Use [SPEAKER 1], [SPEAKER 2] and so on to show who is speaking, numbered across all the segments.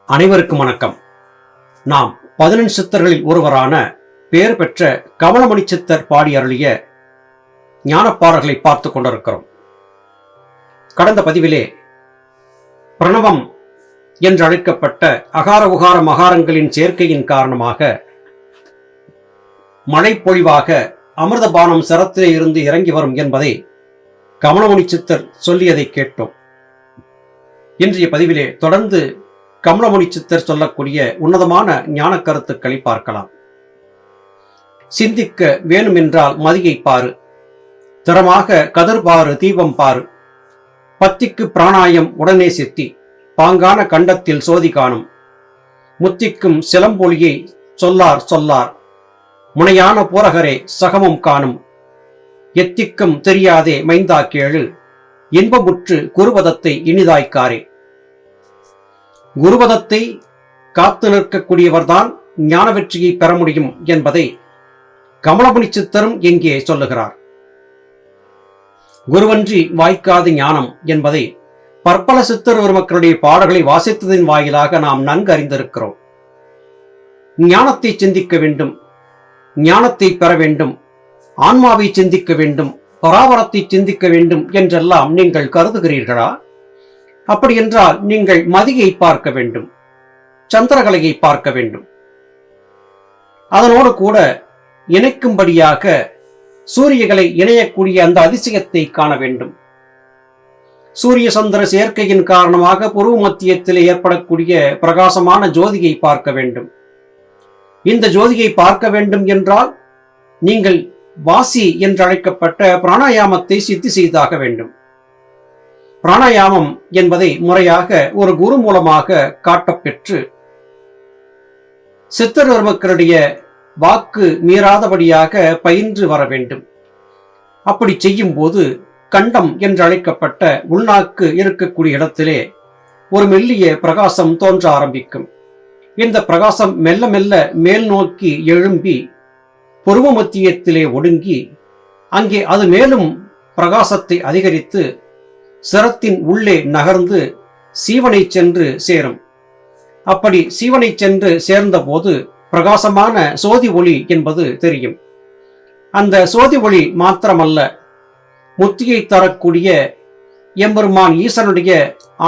[SPEAKER 1] அனைவருக்கும் வணக்கம். நாம் 11 சித்தர்களில் ஒருவரான பெயர் பெற்ற கமலமணி சித்தர் பாடி அருளிய ஞானப்பாடல்களை பார்த்து கொண்டிருக்கிறோம். கடந்த பதிவிலே பிரணவம் என்று அழைக்கப்பட்ட அகார உகார மகாரங்களின் சேர்க்கையின் காரணமாக மழை பொழிவாக அமிர்தபானம் சரத்திலே இருந்து இறங்கி வரும் என்பதை கமலமணி சித்தர் சொல்லியதை கேட்டோம். இன்றைய பதிவிலே தொடர்ந்து கமலமணி சித்தர் சொல்லக்கூடிய உன்னதமான ஞான கருத்துக்களை பார்க்கலாம். சிந்திக்க வேணுமென்றால் மதியை பாரு, திறமாக கதிர் பாரு, தீபம் பாரு, பத்திக்கு பிராணாயம் உடனே சித்தி, பாங்கான கண்டத்தில் சோதி காணும், முத்திக்கும் சிலம்பொலியை சொல்லார் சொல்லார், முனையான போரகரே சகமும் காணும், எத்திக்கும் தெரியாதே மைந்தா கேளு, இன்பமுற்று குருபதத்தை இனிதாய்க்காரே. குருபதத்தை காத்து நிற்கக்கூடியவர்தான் ஞான வெற்றியை பெற முடியும் என்பதை கமலமணி சித்தரும் எங்கே சொல்லுகிறார். குருவன்றி வாய்க்காத ஞானம் என்பதை பற்பல சித்தர் பெருமக்களுடைய பாடல்களை வாசித்ததின் வாயிலாக நாம் நன்கு அறிந்திருக்கிறோம். ஞானத்தை சிந்திக்க வேண்டும், ஞானத்தை பெற வேண்டும், ஆன்மாவை சிந்திக்க வேண்டும், பராபரத்தை சிந்திக்க வேண்டும் என்றெல்லாம் நீங்கள் கருதுகிறீர்களா? அப்படி என்றால் நீங்கள் மதியை பார்க்க வேண்டும், சந்திரகலையை பார்க்க வேண்டும். அதனோடு கூட இணைக்கும்படியாக சூரியகளை இணையக்கூடிய அந்த அதிசயத்தை காண வேண்டும். சூரிய சந்திர சேர்க்கையின் காரணமாக புருவ மத்தியத்தில் ஏற்படக்கூடிய பிரகாசமான ஜோதியை பார்க்க வேண்டும். இந்த ஜோதியை பார்க்க வேண்டும் என்றால் நீங்கள் வாசி என்று அழைக்கப்பட்ட பிராணாயாமத்தை சித்தி செய்தாக வேண்டும். பிராணாயாமம் என்பதை முறையாக ஒரு குரு மூலமாக காட்டப்பெற்று சித்தர் பெருமக்களுடைய வாக்கு மீறாதபடியாக பயின்று வர வேண்டும். அப்படி செய்யும் போது கண்டம் என்று அழைக்கப்பட்ட உள்நாக்கு இருக்கக்கூடிய இடத்திலே ஒரு மெல்லிய பிரகாசம் தோன்ற ஆரம்பிக்கும். இந்த பிரகாசம் மெல்ல மெல்ல மேல் நோக்கி எழும்பி புருவ மத்தியத்திலே ஒடுங்கி அங்கே அது மேலும் பிரகாசத்தை அதிகரித்து சிரத்தின் உள்ளே நகர்ந்து சீவனை சென்று சேரும். அப்படி சீவனை சென்று சேர்ந்த போது பிரகாசமான சோதி ஒளி என்பது தெரியும். அந்த சோதி ஒளி மாத்திரமல்ல, முத்தியை தரக்கூடிய எம்பெருமான் ஈசனுடைய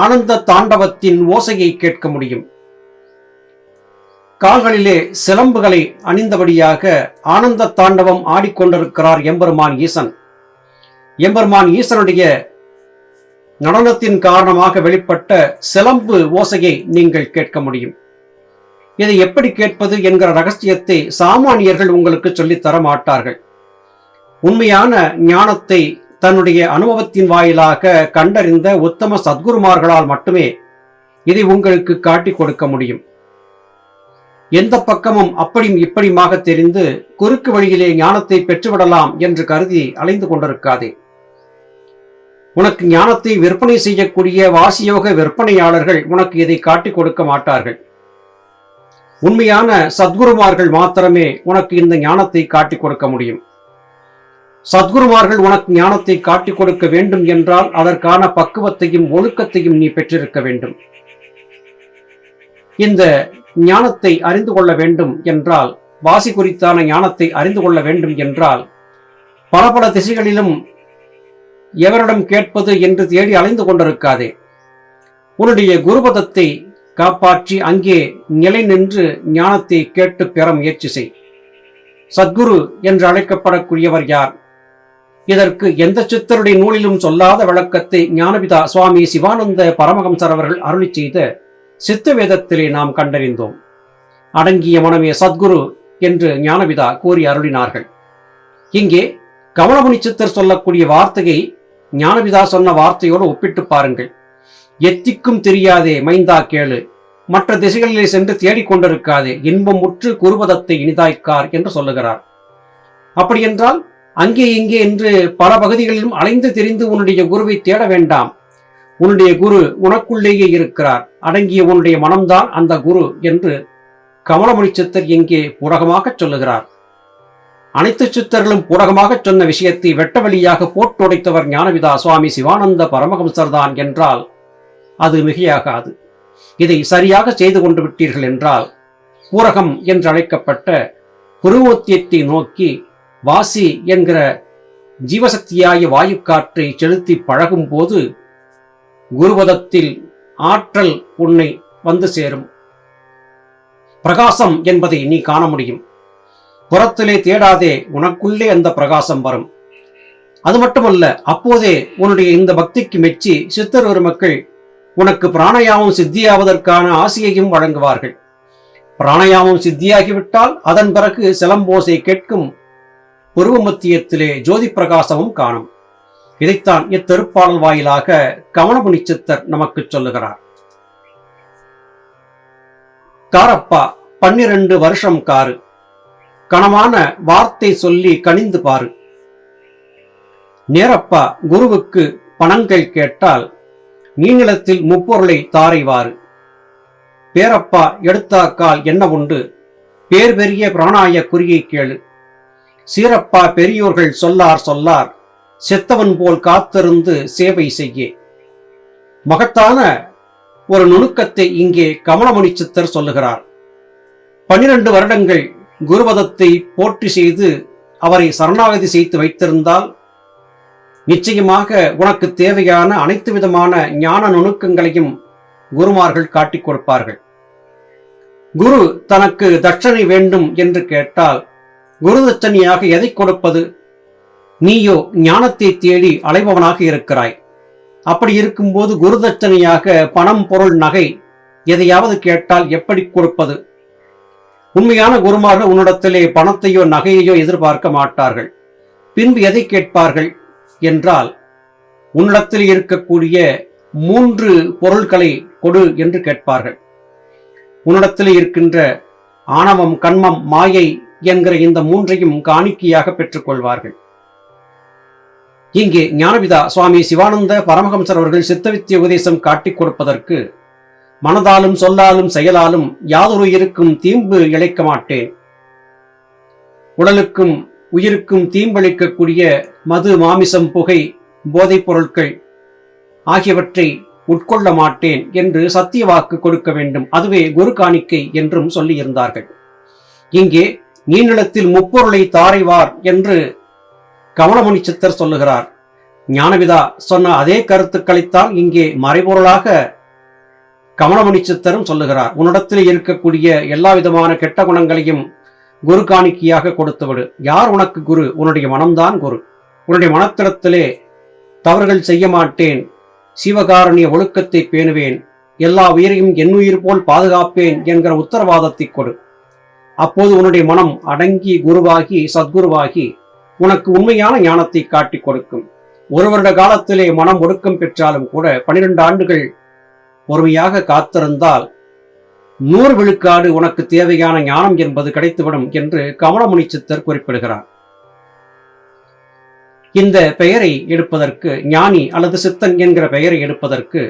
[SPEAKER 1] ஆனந்த தாண்டவத்தின் ஓசையை கேட்க முடியும். கால்களிலே சிலம்புகளை அணிந்தபடியாக ஆனந்த தாண்டவம் ஆடிக்கொண்டிருக்கிறார் எம்பெருமான் ஈசன். எம்பெருமான் ஈசனுடைய நடனத்தின் காரணமாக வெளிப்பட்ட சிலம்பு ஓசையை நீங்கள் கேட்க முடியும். இதை எப்படி கேட்பது என்கிற ரகசியத்தை சாமானியர்கள் உங்களுக்கு சொல்லித் தர மாட்டார்கள். உண்மையான ஞானத்தை தன்னுடைய அனுபவத்தின் வாயிலாக கண்டறிந்த உத்தம சத்குருமார்களால் மட்டுமே இதை உங்களுக்கு காட்டிக் கொடுக்க முடியும். எந்த பக்கமும் அப்படியும் இப்படியுமாக தெரிந்து குறுக்கு வழியிலே ஞானத்தை பெற்றுவிடலாம் என்று கருதி அலைந்து கொண்டிருக்காதே. உனக்கு ஞானத்தை விற்பனை செய்யக்கூடிய வாசியோக விற்பனையாளர்கள் உனக்கு இதை காட்டிக் கொடுக்க மாட்டார்கள். உண்மையான சத்குருமார்கள் மாத்திரமே உனக்கு இந்த ஞானத்தை காட்டிக் கொடுக்க முடியும். சத்குருமார்கள் உனக்கு ஞானத்தை காட்டிக் கொடுக்க வேண்டும் என்றால் அதற்கான பக்குவத்தையும் ஒழுக்கத்தையும் நீ பெற்றிருக்க வேண்டும். இந்த ஞானத்தை அறிந்து கொள்ள வேண்டும் என்றால், வாசி குறித்தான ஞானத்தை அறிந்து கொள்ள வேண்டும் என்றால் பல திசைகளிலும் எவரிடம் கேட்பது என்று தேடி அலைந்து கொண்டிருக்காதே. உன்னுடைய குருபதத்தை காப்பாற்றி அங்கே நிலை நின்று ஞானத்தை கேட்டு பெற முயற்சி செய். சத்குரு என்று அழைக்கப்படக்கூடியவர் யார்? இதற்கு எந்த சித்தருடைய நூலிலும் சொல்லாத விளக்கத்தை ஞானபிதா சுவாமி சிவானந்த பரமஹம்சர் அவர்கள் அருளி செய்த சித்த வேதத்திலே நாம் கண்டறிந்தோம். அடங்கிய மனமே சத்குரு என்று ஞானபிதா கூறி அருளினார்கள். இங்கே கமலமணி சித்தர் சொல்லக்கூடிய வார்த்தையை ஞானபிதா சொன்ன வார்த்தையோடு ஒப்பிட்டு பாருங்கள். எத்திக்கும் தெரியாதே மைந்தா கேளு, மற்ற திசைகளிலே சென்று தேடிக்கொண்டிருக்காதே, இன்பம் முற்று குருபதத்தை இனிதாய்க்கார் என்று சொல்லுகிறார். அப்படி என்றால் அங்கே இங்கே என்று பல பகுதிகளிலும் அலைந்து திரிந்து உன்னுடைய குருவை தேட வேண்டாம். உன்னுடைய குரு உனக்குள்ளேயே இருக்கிறார். அடங்கிய உன்னுடைய மனம்தான் அந்த குரு என்று கமலமணி சித்தர் இங்கே பூடகமாக சொல்லுகிறார். அனைத்து சித்தர்களும் பூடகமாக சொன்ன விஷயத்தை வெட்ட வழியாக போட்டுடைத்தவர் ஞானபிதா சுவாமி சிவானந்த பரமஹம்சர் தான் என்றால் அது மிகையாகாது. இதை சரியாக செய்து கொண்டு விட்டீர்கள் என்றால் பூரகம் என்று அழைக்கப்பட்ட புருவோத்தியத்தை நோக்கி வாசி என்கிற ஜீவசக்தியாய வாயுக்காற்றை செலுத்தி பழகும் போது குருபதத்தில் ஆற்றல் உன்னை வந்து சேரும். பிரகாசம் என்பதை நீ காண முடியும். புறத்திலே தேடாதே, உனக்குள்ளே அந்த பிரகாசம் வரும். அது மட்டுமல்ல, அப்போதே உன்னுடைய இந்த பக்திக்கு மெச்சி சித்தர் பெருமக்கள் உனக்கு பிராணயாமம் சித்தியாவதற்கான ஆசையையும் வழங்குவார்கள். பிராணயாமம் சித்தியாகிவிட்டால் அதன் பிறகு சிலம்போசை கேட்கும் புருவ மத்தியத்திலே ஜோதி பிரகாசமும் காணும். இதைத்தான் இத்திருப்பாடல் வாயிலாக கமலமுனி சித்தர் நமக்கு சொல்லுகிறார். காரப்பா 12 வருஷம் காரு, கனமான வார்த்தை சொல்லி கனிந்து பாரு. நேரப்பா குருவுக்கு பணங்கள் கேட்டால் நீநிலத்தில் முப்பொருளை தாரைவாறு. பேரப்பா எடுத்தாக்கால் என்ன உண்டு, பேர் பெரிய பிராணாய குறியை கேளு. சீரப்பா பெரியோர்கள் சொல்லார் சொல்லார், செத்தவன் போல் காத்திருந்து சேவை செய்ய. மகத்தான ஒரு நுணுக்கத்தை இங்கே கமலமுனி சித்தர் சொல்லுகிறார். 12 வருடங்கள் குருபதத்தை போற்றி செய்து அவரை சரணாகதி செய்து வைத்திருந்தால் நிச்சயமாக உனக்கு தேவையான அனைத்து விதமான ஞான நுணுக்கங்களையும் குருமார்கள் காட்டிக் கொடுப்பார்கள். குரு தனக்கு தட்சணை வேண்டும் என்று கேட்டால் குரு தட்சணையாக எதை கொடுப்பது? நீயோ ஞானத்தை தேடி அலைபவனாக இருக்கிறாய். அப்படி இருக்கும்போது குரு தட்சணையாக பணம், பொருள், நகை எதையாவது கேட்டால் எப்படி கொடுப்பது? உண்மையான குருமார்கள் உன்னிடத்திலே பணத்தையோ நகையையோ எதிர்பார்க்க மாட்டார்கள். பின்பு எதை கேட்பார்கள் என்றால், உன்னிடத்தில் இருக்கக்கூடிய 3 பொருட்களை கொடு என்று கேட்பார்கள். உன்னிடத்தில் இருக்கின்ற ஆணவம், கண்மம், மாயை என்கிற இந்த 3ஐயும் காணிக்கையாக பெற்றுக் கொள்வார்கள். இங்கே ஞானபிதா சுவாமி சிவானந்த பரமஹம்சர் அவர்கள் சித்தவித்திய உபதேசம் காட்டிக் கொடுப்பதற்கு, மனதாலும் சொல்லாலும் செயலாலும் யாதொரு இருக்கும் தீம்பு இழைக்க மாட்டேன், உடலுக்கும் உயிருக்கும் தீம்பளிக்கக்கூடிய மது, மாமிசம், புகை, போதைப் பொருட்கள் ஆகியவற்றை உட்கொள்ள மாட்டேன் என்று சத்திய வாக்கு கொடுக்க வேண்டும். அதுவே குரு காணிக்கை என்றும் சொல்லியிருந்தார்கள். இங்கே நீநிலத்தில் முப்பொருளை தாரைவார் என்று கமலமுனி சித்தர் சொல்லுகிறார். ஞானபிதா சொன்ன அதே கருத்துக்களைத்தான் இங்கே மறைபொருளாக கமலமுனி சித்தரும் சொல்லுகிறார். உன்னிடத்தில் இருக்கக்கூடிய எல்லா விதமான கெட்ட குணங்களையும் குரு காணிக்கையாக கொடுத்துவிடு. யார் உனக்கு குரு? உன்னுடைய மனம்தான் குரு. உன்னுடைய மனத்திடத்திலே தவறுகள் செய்ய மாட்டேன், சிவகாரணிய ஒழுக்கத்தை பேணுவேன், எல்லா உயிரையும் என் உயிர் போல் பாதுகாப்பேன் என்கிற உத்தரவாதத்தை கொடு. அப்போது உன்னுடைய மனம் அடங்கி குருவாகி சத்குருவாகி உனக்கு உண்மையான ஞானத்தை காட்டிக் கொடுக்கும். 1 வருட காலத்திலே மனம் ஒடுக்கம் பெற்றாலும் கூட 12 ஆண்டுகள் பொறுமையாக காத்திருந்தால் 100 விழுக்காடு உனக்கு தேவையான ஞானம் என்பது கிடைத்துவிடும் என்று கமலமுனி சித்தர் குறிப்பிடுகிறார். இந்த பெயரை எடுப்பதற்கு, ஞானி அல்லது சித்தன் என்கிற பெயரை எடுப்பதற்கு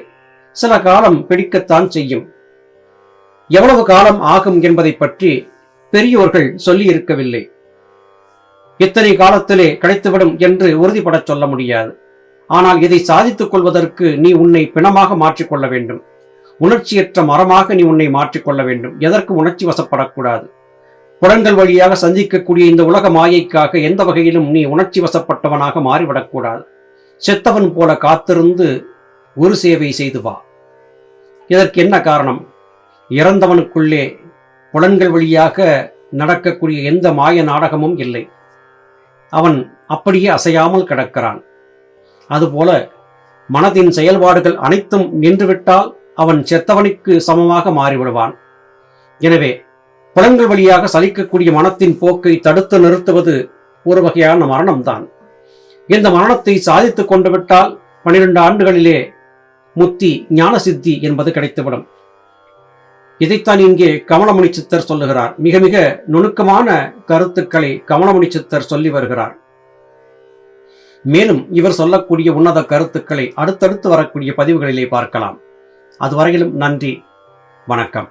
[SPEAKER 1] சில காலம் பிடிக்கத்தான் செய்யும். எவ்வளவு காலம் ஆகும் என்பதை பற்றி பெரியோர்கள் சொல்லி இருக்கவில்லை. இத்தனை காலத்திலே கிடைத்துவிடும் என்று உறுதிபட சொல்ல முடியாது. ஆனால் இதை சாதித்துக் கொள்வதற்கு நீ உன்னை பிணமாக மாற்றிக்கொள்ள வேண்டும். உணர்ச்சியற்ற மரமாக நீ உன்னை மாற்றிக்கொள்ள வேண்டும். எதற்கும் உணர்ச்சி வசப்படக்கூடாது. புலன்கள் வழியாக சந்திக்கக்கூடிய இந்த உலக மாயைக்காக எந்த வகையிலும் நீ உணர்ச்சி வசப்பட்டவனாக மாறிவிடக்கூடாது. செத்தவன் போல காத்திருந்து குரு சேவை செய்து வா. இதற்கு என்ன காரணம்? இறந்தவனுக்குள்ளே புலன்கள் வழியாக நடக்கக்கூடிய எந்த மாய நாடகமும் இல்லை. அவன் அப்படியே அசையாமல் கிடக்கிறான். அதுபோல மனதின் செயல்பாடுகள் அனைத்தும் நின்றுவிட்டால் அவன் செத்தவனுக்கு சமமாக மாறிவிடுவான். எனவே புலன்கள் வழியாக சலிக்கக்கூடிய மனத்தின் போக்கை தடுத்து நிறுத்துவது ஒரு வகையான மரணம்தான். இந்த மரணத்தை சாதித்துக் கொண்டு விட்டால் 12 ஆண்டுகளிலே முத்தி, ஞான சித்தி என்பது கிடைத்துவிடும். இதைத்தான் இங்கே கமலமுனி சித்தர் சொல்லுகிறார். மிக மிக நுணுக்கமான கருத்துக்களை கமலமுனி சித்தர் சொல்லி வருகிறார். மேலும் இவர் சொல்லக்கூடிய உன்னத கருத்துக்களை அடுத்தடுத்து வரக்கூடிய பதிவுகளிலே பார்க்கலாம். அதுவரையிலும் நன்றி, வணக்கம்.